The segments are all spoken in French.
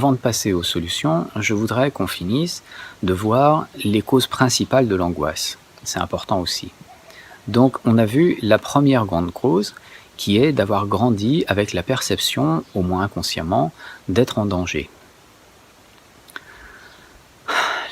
Avant de passer aux solutions, je voudrais qu'on finisse de voir les causes principales de l'angoisse. C'est important aussi. Donc, on a vu la première grande cause qui est d'avoir grandi avec la perception, au moins inconsciemment, d'être en danger.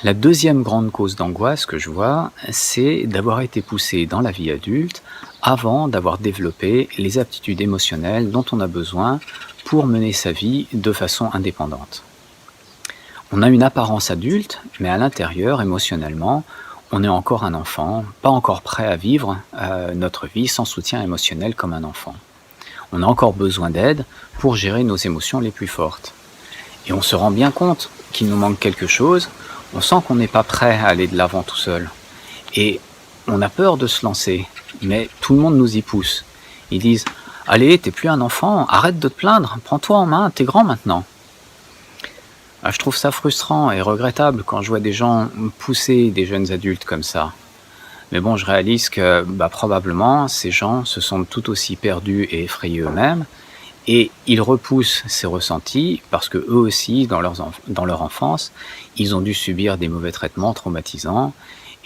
La deuxième grande cause d'angoisse que je vois, c'est d'avoir été poussé dans la vie adulte avant d'avoir développé les aptitudes émotionnelles dont on a besoin pour mener sa vie de façon indépendante. On a une apparence adulte, mais à l'intérieur, émotionnellement, on est encore un enfant, pas encore prêt à vivre notre vie sans soutien émotionnel comme un enfant. On a encore besoin d'aide pour gérer nos émotions les plus fortes. Et on se rend bien compte qu'il nous manque quelque chose, on sent qu'on n'est pas prêt à aller de l'avant tout seul. Et on a peur de se lancer, mais tout le monde nous y pousse. Ils disent « Allez, t'es plus un enfant, arrête de te plaindre, prends-toi en main, t'es grand maintenant ». Je trouve ça frustrant et regrettable quand je vois des gens pousser des jeunes adultes comme ça. Mais bon, je réalise que probablement ces gens se sentent tout aussi perdus et effrayés eux-mêmes, et ils repoussent ces ressentis parce que eux aussi, dans leur enfance, ils ont dû subir des mauvais traitements traumatisants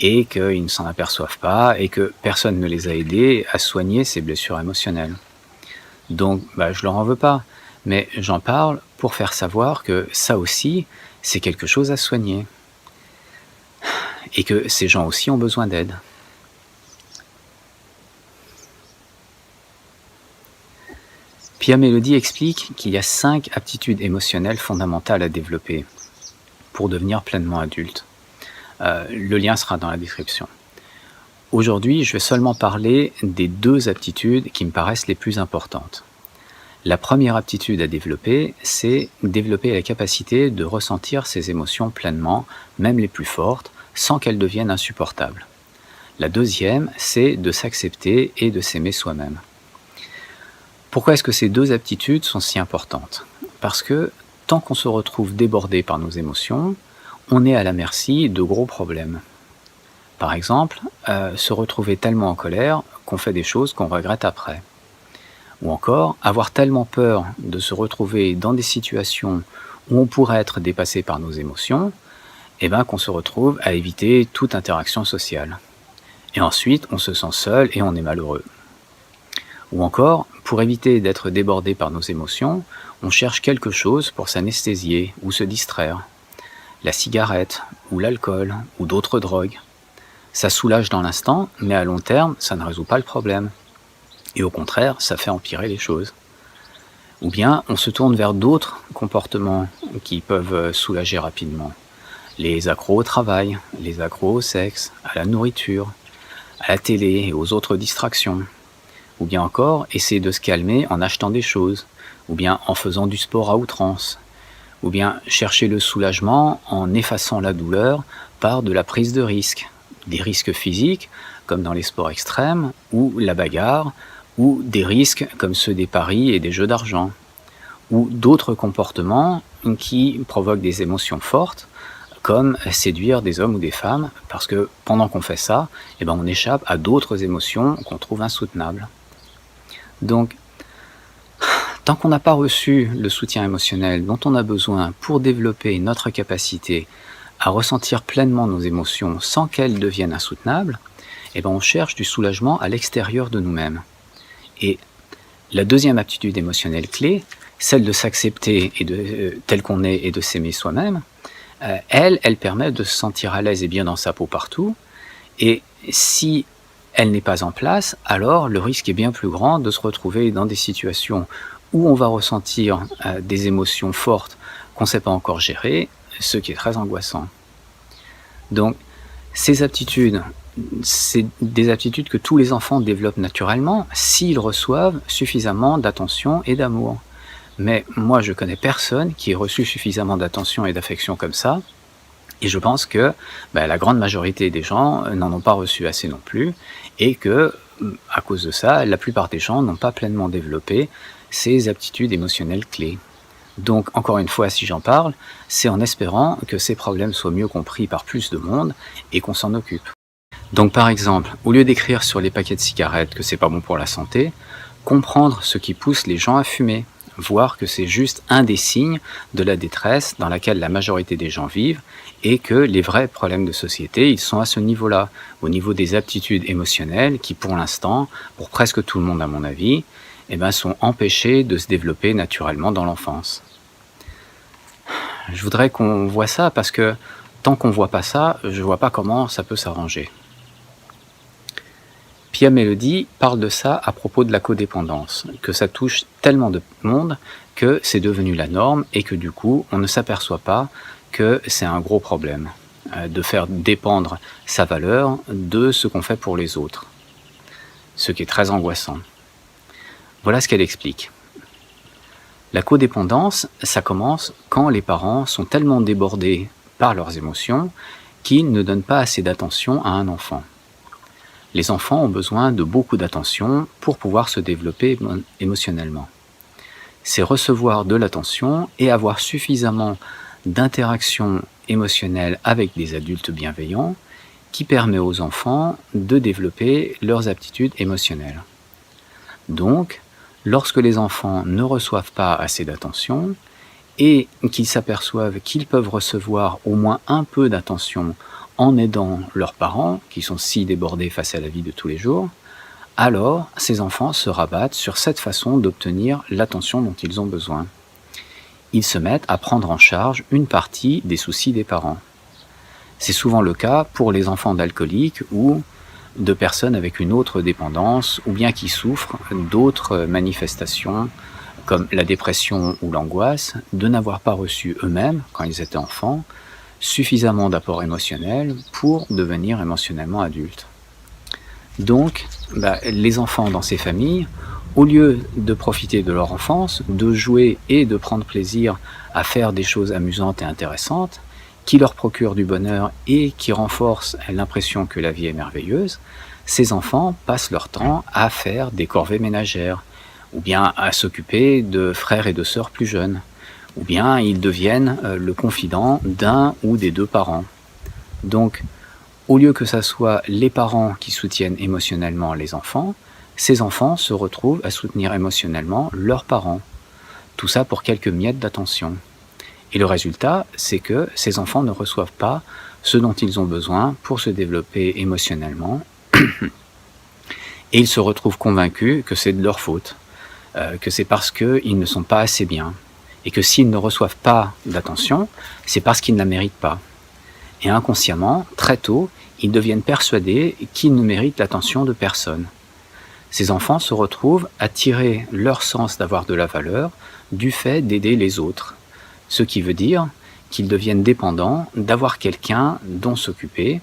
et qu'ils ne s'en aperçoivent pas et que personne ne les a aidés à soigner ces blessures émotionnelles. Donc, je leur en veux pas, mais j'en parle pour faire savoir que ça aussi, c'est quelque chose à soigner et que ces gens aussi ont besoin d'aide. Pia Mélodie explique qu'il y a 5 aptitudes émotionnelles fondamentales à développer pour devenir pleinement adulte. Le lien sera dans la description. Aujourd'hui, je vais seulement parler des 2 aptitudes qui me paraissent les plus importantes. La première aptitude à développer, c'est développer la capacité de ressentir ses émotions pleinement, même les plus fortes, sans qu'elles deviennent insupportables. La deuxième, c'est de s'accepter et de s'aimer soi-même. Pourquoi est-ce que ces 2 aptitudes sont si importantes ? Parce que tant qu'on se retrouve débordé par nos émotions, on est à la merci de gros problèmes. Par exemple, se retrouver tellement en colère qu'on fait des choses qu'on regrette après. Ou encore, avoir tellement peur de se retrouver dans des situations où on pourrait être dépassé par nos émotions, qu'on se retrouve à éviter toute interaction sociale. Et ensuite, on se sent seul et on est malheureux. Ou encore, pour éviter d'être débordé par nos émotions, on cherche quelque chose pour s'anesthésier ou se distraire. La cigarette, ou l'alcool, ou d'autres drogues. Ça soulage dans l'instant, mais à long terme, ça ne résout pas le problème. Et au contraire, ça fait empirer les choses. Ou bien, on se tourne vers d'autres comportements qui peuvent soulager rapidement. Les accros au travail, les accros au sexe, à la nourriture, à la télé et aux autres distractions. Ou bien encore, essayer de se calmer en achetant des choses, ou bien en faisant du sport à outrance, ou bien chercher le soulagement en effaçant la douleur par de la prise de risque, des risques physiques, comme dans les sports extrêmes, ou la bagarre, ou des risques comme ceux des paris et des jeux d'argent, ou d'autres comportements qui provoquent des émotions fortes, comme séduire des hommes ou des femmes, parce que pendant qu'on fait ça, on échappe à d'autres émotions qu'on trouve insoutenables. Donc, tant qu'on n'a pas reçu le soutien émotionnel dont on a besoin pour développer notre capacité à ressentir pleinement nos émotions sans qu'elles deviennent insoutenables, on cherche du soulagement à l'extérieur de nous-mêmes. Et la deuxième aptitude émotionnelle clé, celle de s'accepter tel qu'on est et de s'aimer soi-même, elle permet de se sentir à l'aise et bien dans sa peau partout. Et si elle n'est pas en place, alors le risque est bien plus grand de se retrouver dans des situations où on va ressentir des émotions fortes qu'on ne sait pas encore gérer, ce qui est très angoissant. Donc, ces aptitudes, c'est des aptitudes que tous les enfants développent naturellement s'ils reçoivent suffisamment d'attention et d'amour. Mais moi, je connais personne qui ait reçu suffisamment d'attention et d'affection comme ça, et je pense que la grande majorité des gens n'en ont pas reçu assez non plus, et que, à cause de ça, la plupart des gens n'ont pas pleinement développé ces aptitudes émotionnelles clés. Donc, encore une fois, si j'en parle, c'est en espérant que ces problèmes soient mieux compris par plus de monde et qu'on s'en occupe. Donc, par exemple, au lieu d'écrire sur les paquets de cigarettes que c'est pas bon pour la santé, comprendre ce qui pousse les gens à fumer, voir que c'est juste un des signes de la détresse dans laquelle la majorité des gens vivent et que les vrais problèmes de société, ils sont à ce niveau-là, au niveau des aptitudes émotionnelles qui, pour l'instant, pour presque tout le monde à mon avis, eh ben, sont empêchées de se développer naturellement dans l'enfance. Je voudrais qu'on voit ça parce que tant qu'on voit pas ça, je vois pas comment ça peut s'arranger. Pia Melody parle de ça à propos de la codépendance, que ça touche tellement de monde que c'est devenu la norme et que du coup, on ne s'aperçoit pas que c'est un gros problème de faire dépendre sa valeur de ce qu'on fait pour les autres, ce qui est très angoissant. Voilà ce qu'elle explique. La codépendance, ça commence quand les parents sont tellement débordés par leurs émotions qu'ils ne donnent pas assez d'attention à un enfant. Les enfants ont besoin de beaucoup d'attention pour pouvoir se développer émotionnellement. C'est recevoir de l'attention et avoir suffisamment d'interactions émotionnelles avec des adultes bienveillants qui permet aux enfants de développer leurs aptitudes émotionnelles. Donc, lorsque les enfants ne reçoivent pas assez d'attention et qu'ils s'aperçoivent qu'ils peuvent recevoir au moins un peu d'attention en aidant leurs parents, qui sont si débordés face à la vie de tous les jours, alors ces enfants se rabattent sur cette façon d'obtenir l'attention dont ils ont besoin. Ils se mettent à prendre en charge une partie des soucis des parents. C'est souvent le cas pour les enfants d'alcooliques ou de personnes avec une autre dépendance ou bien qui souffrent d'autres manifestations comme la dépression ou l'angoisse, de n'avoir pas reçu eux-mêmes, quand ils étaient enfants, suffisamment d'apport émotionnel pour devenir émotionnellement adultes. Donc, les enfants dans ces familles, au lieu de profiter de leur enfance, de jouer et de prendre plaisir à faire des choses amusantes et intéressantes, qui leur procurent du bonheur et qui renforcent l'impression que la vie est merveilleuse, ces enfants passent leur temps à faire des corvées ménagères, ou bien à s'occuper de frères et de sœurs plus jeunes, ou bien ils deviennent le confident d'un ou des deux parents. Donc, au lieu que ça soit les parents qui soutiennent émotionnellement les enfants, ces enfants se retrouvent à soutenir émotionnellement leurs parents. Tout ça pour quelques miettes d'attention. Et le résultat, c'est que ces enfants ne reçoivent pas ce dont ils ont besoin pour se développer émotionnellement. Et ils se retrouvent convaincus que c'est de leur faute, que c'est parce qu'ils ne sont pas assez bien. Et que s'ils ne reçoivent pas d'attention, c'est parce qu'ils ne la méritent pas. Et inconsciemment, très tôt, ils deviennent persuadés qu'ils ne méritent l'attention de personne. Ces enfants se retrouvent à tirer leur sens d'avoir de la valeur du fait d'aider les autres. Ce qui veut dire qu'ils deviennent dépendants d'avoir quelqu'un dont s'occuper,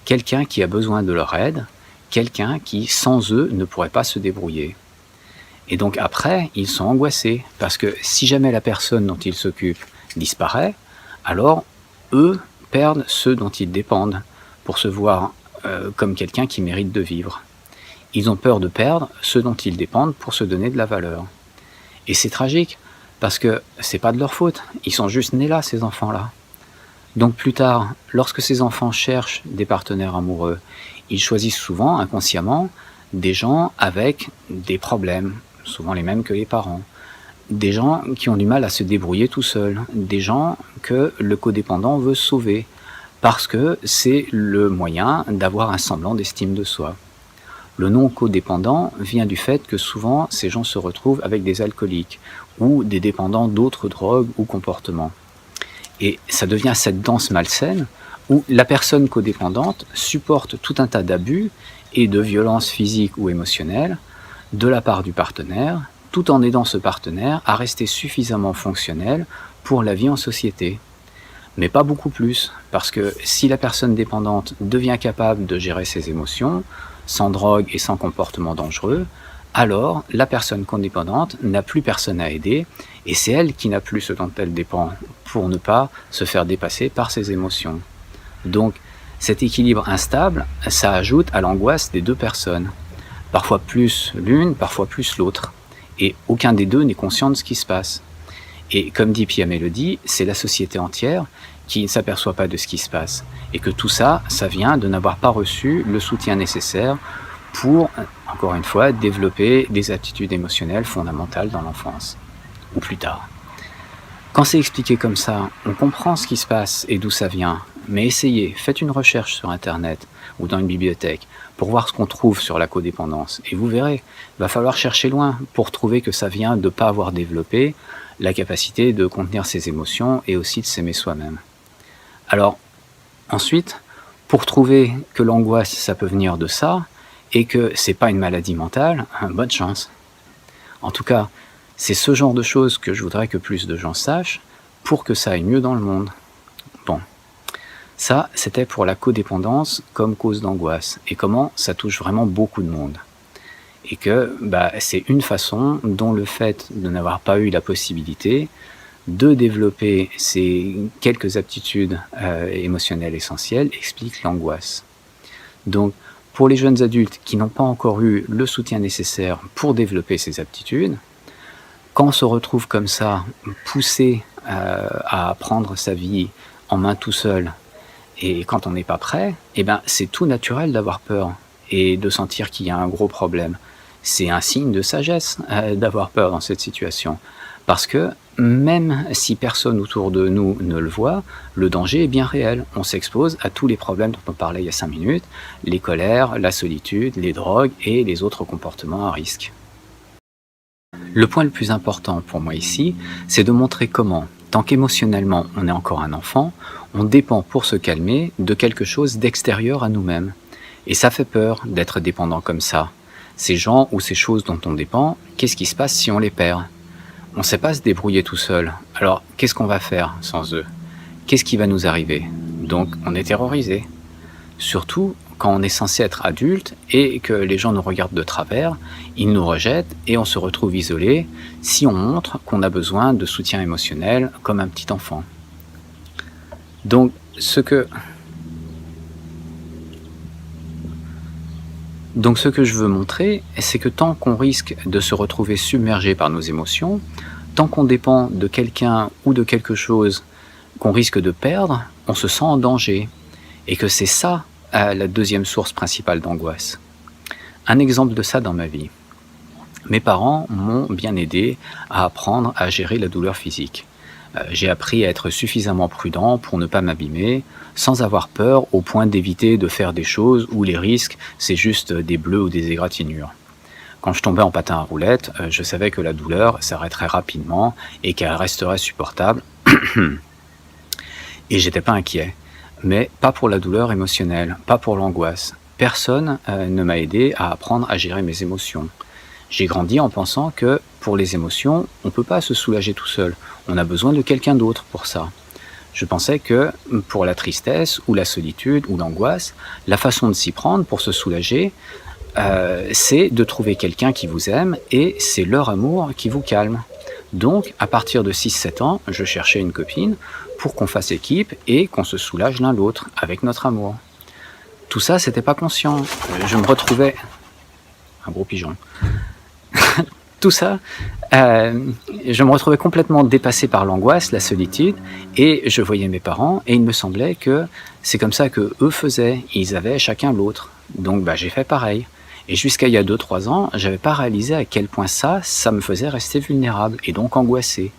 quelqu'un qui a besoin de leur aide, quelqu'un qui, sans eux, ne pourrait pas se débrouiller. Et donc après, ils sont angoissés, parce que si jamais la personne dont ils s'occupent disparaît, alors eux perdent ceux dont ils dépendent pour se voir comme quelqu'un qui mérite de vivre. Ils ont peur de perdre ceux dont ils dépendent pour se donner de la valeur. Et c'est tragique, parce que c'est pas de leur faute, ils sont juste nés là, ces enfants-là. Donc plus tard, lorsque ces enfants cherchent des partenaires amoureux, ils choisissent souvent, inconsciemment, des gens avec des problèmes, souvent les mêmes que les parents. Des gens qui ont du mal à se débrouiller tout seuls, des gens que le codépendant veut sauver, parce que c'est le moyen d'avoir un semblant d'estime de soi. Le nom codépendant vient du fait que souvent ces gens se retrouvent avec des alcooliques ou des dépendants d'autres drogues ou comportements. Et ça devient cette danse malsaine où la personne codépendante supporte tout un tas d'abus et de violences physiques ou émotionnelles de la part du partenaire, tout en aidant ce partenaire à rester suffisamment fonctionnel pour la vie en société. Mais pas beaucoup plus, parce que si la personne dépendante devient capable de gérer ses émotions, sans drogue et sans comportement dangereux, alors la personne codépendante n'a plus personne à aider, et c'est elle qui n'a plus ce dont elle dépend, pour ne pas se faire dépasser par ses émotions. Donc, cet équilibre instable, ça ajoute à l'angoisse des deux personnes. Parfois plus l'une, parfois plus l'autre. Et aucun des deux n'est conscient de ce qui se passe. Et comme dit Pia Melody, c'est la société entière qui ne s'aperçoit pas de ce qui se passe. Et que tout ça, ça vient de n'avoir pas reçu le soutien nécessaire pour, encore une fois, développer des aptitudes émotionnelles fondamentales dans l'enfance. ou plus tard. Quand c'est expliqué comme ça, on comprend ce qui se passe et d'où ça vient. Mais essayez, faites une recherche sur Internet ou dans une bibliothèque pour voir ce qu'on trouve sur la codépendance. Et vous verrez, il va falloir chercher loin pour trouver que ça vient de ne pas avoir développé la capacité de contenir ses émotions et aussi de s'aimer soi-même. Alors, ensuite, pour trouver que l'angoisse, ça peut venir de ça et que c'est pas une maladie mentale, bonne chance. En tout cas, c'est ce genre de choses que je voudrais que plus de gens sachent pour que ça aille mieux dans le monde. Bon, ça, c'était pour la codépendance comme cause d'angoisse et comment ça touche vraiment beaucoup de monde. Et que c'est une façon dont le fait de n'avoir pas eu la possibilité de développer ces quelques aptitudes émotionnelles essentielles explique l'angoisse. Donc, pour les jeunes adultes qui n'ont pas encore eu le soutien nécessaire pour développer ces aptitudes, quand on se retrouve comme ça, poussé à prendre sa vie en main tout seul, et quand on n'est pas prêt, c'est tout naturel d'avoir peur et de sentir qu'il y a un gros problème. C'est un signe de sagesse d'avoir peur dans cette situation. Parce que même si personne autour de nous ne le voit, le danger est bien réel. On s'expose à tous les problèmes dont on parlait il y a 5 minutes, les colères, la solitude, les drogues et les autres comportements à risque. Le point le plus important pour moi ici, c'est de montrer comment, tant qu'émotionnellement on est encore un enfant, on dépend pour se calmer de quelque chose d'extérieur à nous-mêmes. Et ça fait peur d'être dépendant comme ça. Ces gens ou ces choses dont on dépend, qu'est-ce qui se passe si on les perd ? On ne sait pas se débrouiller tout seul. Alors, qu'est-ce qu'on va faire sans eux ? Qu'est-ce qui va nous arriver ? Donc, on est terrorisé. Surtout quand on est censé être adulte et que les gens nous regardent de travers, ils nous rejettent et on se retrouve isolé si on montre qu'on a besoin de soutien émotionnel comme un petit enfant. Donc, ce que je veux montrer, c'est que tant qu'on risque de se retrouver submergé par nos émotions, tant qu'on dépend de quelqu'un ou de quelque chose qu'on risque de perdre, on se sent en danger. Et que c'est ça la deuxième source principale d'angoisse. Un exemple de ça dans ma vie. Mes parents m'ont bien aidé à apprendre à gérer la douleur physique. J'ai appris à être suffisamment prudent pour ne pas m'abîmer, sans avoir peur au point d'éviter de faire des choses où les risques, c'est juste des bleus ou des égratignures. Quand je tombais en patin à roulettes, je savais que la douleur s'arrêterait rapidement et qu'elle resterait supportable. Et j'étais pas inquiet. Mais pas pour la douleur émotionnelle, pas pour l'angoisse. Personne ne m'a aidé à apprendre à gérer mes émotions. J'ai grandi en pensant que pour les émotions, on ne peut pas se soulager tout seul. On a besoin de quelqu'un d'autre pour ça. Je pensais que pour la tristesse ou la solitude ou l'angoisse, la façon de s'y prendre pour se soulager, c'est de trouver quelqu'un qui vous aime et c'est leur amour qui vous calme. Donc, à partir de 6-7 ans, je cherchais une copine pour qu'on fasse équipe et qu'on se soulage l'un l'autre avec notre amour. Tout ça, c'était pas conscient. Je me retrouvais... Un gros pigeon. Tout ça, je me retrouvais complètement dépassé par l'angoisse, la solitude, et je voyais mes parents, et il me semblait que c'est comme ça que eux faisaient. Ils avaient chacun l'autre. Donc j'ai fait pareil. Et jusqu'à il y a 2-3 ans, j'avais pas réalisé à quel point ça me faisait rester vulnérable, et donc angoissé.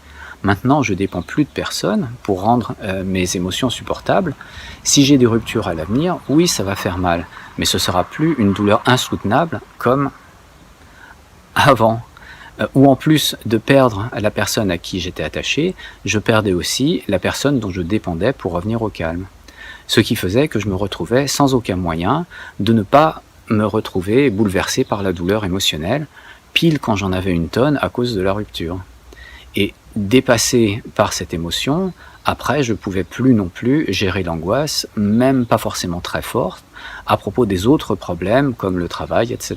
Maintenant, je dépends plus de personne pour rendre mes émotions supportables. Si j'ai des ruptures à l'avenir, oui, ça va faire mal, mais ce sera plus une douleur insoutenable comme avant. Ou en plus de perdre la personne à qui j'étais attaché, je perdais aussi la personne dont je dépendais pour revenir au calme. Ce qui faisait que je me retrouvais sans aucun moyen de ne pas me retrouver bouleversé par la douleur émotionnelle, pile quand j'en avais une tonne à cause de la rupture. Et dépassé par cette émotion, après je pouvais plus non plus gérer l'angoisse, même pas forcément très forte, à propos des autres problèmes comme le travail, etc.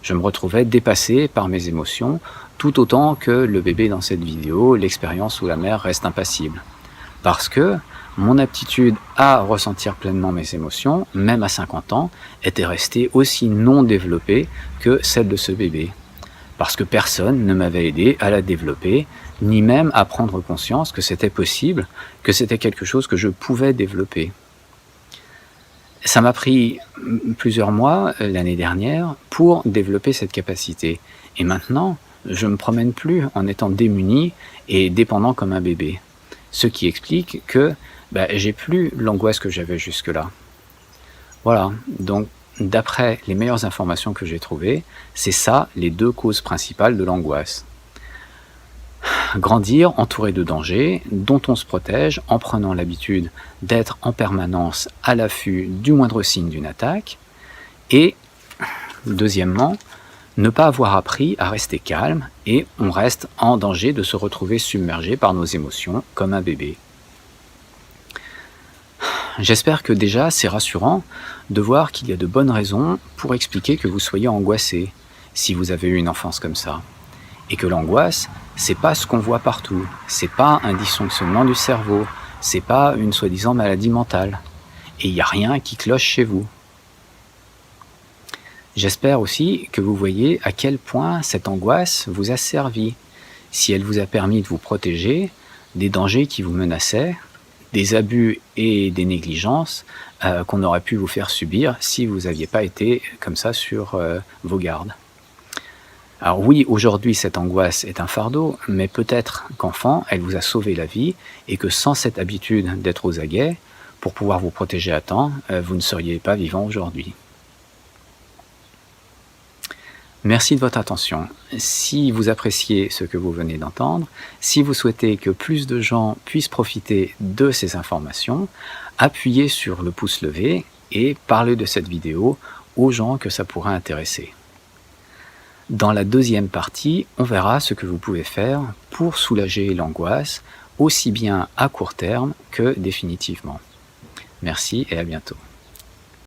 Je me retrouvais dépassé par mes émotions, tout autant que le bébé dans cette vidéo, l'expérience où la mère reste impassible. Parce que mon aptitude à ressentir pleinement mes émotions, même à 50 ans, était restée aussi non développée que celle de ce bébé. Parce que personne ne m'avait aidé à la développer, ni même à prendre conscience que c'était possible, que c'était quelque chose que je pouvais développer. Ça m'a pris plusieurs mois l'année dernière pour développer cette capacité. Et maintenant, Je me promène plus en étant démuni et dépendant comme un bébé. Ce qui explique que j'ai plus l'angoisse que j'avais jusque-là. Voilà, donc d'après les meilleures informations que j'ai trouvées, c'est ça les deux causes principales de l'angoisse. Grandir entouré de dangers dont on se protège en prenant l'habitude d'être en permanence à l'affût du moindre signe d'une attaque. Et deuxièmement, ne pas avoir appris à rester calme et on reste en danger de se retrouver submergé par nos émotions comme un bébé. J'espère que déjà c'est rassurant de voir qu'il y a de bonnes raisons pour expliquer que vous soyez angoissé si vous avez eu une enfance comme ça. Et que l'angoisse, c'est pas ce qu'on voit partout, c'est pas un dysfonctionnement du cerveau, c'est pas une soi-disant maladie mentale. Et il n'y a rien qui cloche chez vous. J'espère aussi que vous voyez à quel point cette angoisse vous a servi, si elle vous a permis de vous protéger des dangers qui vous menaçaient, des abus et des négligences qu'on aurait pu vous faire subir si vous n'aviez pas été comme ça sur vos gardes. Alors oui, aujourd'hui cette angoisse est un fardeau, mais peut-être qu'enfant, elle vous a sauvé la vie et que sans cette habitude d'être aux aguets, pour pouvoir vous protéger à temps, vous ne seriez pas vivant aujourd'hui. Merci de votre attention. Si vous appréciez ce que vous venez d'entendre, si vous souhaitez que plus de gens puissent profiter de ces informations, appuyez sur le pouce levé et parlez de cette vidéo aux gens que ça pourrait intéresser. Dans la deuxième partie, on verra ce que vous pouvez faire pour soulager l'angoisse, aussi bien à court terme que définitivement. Merci et à bientôt.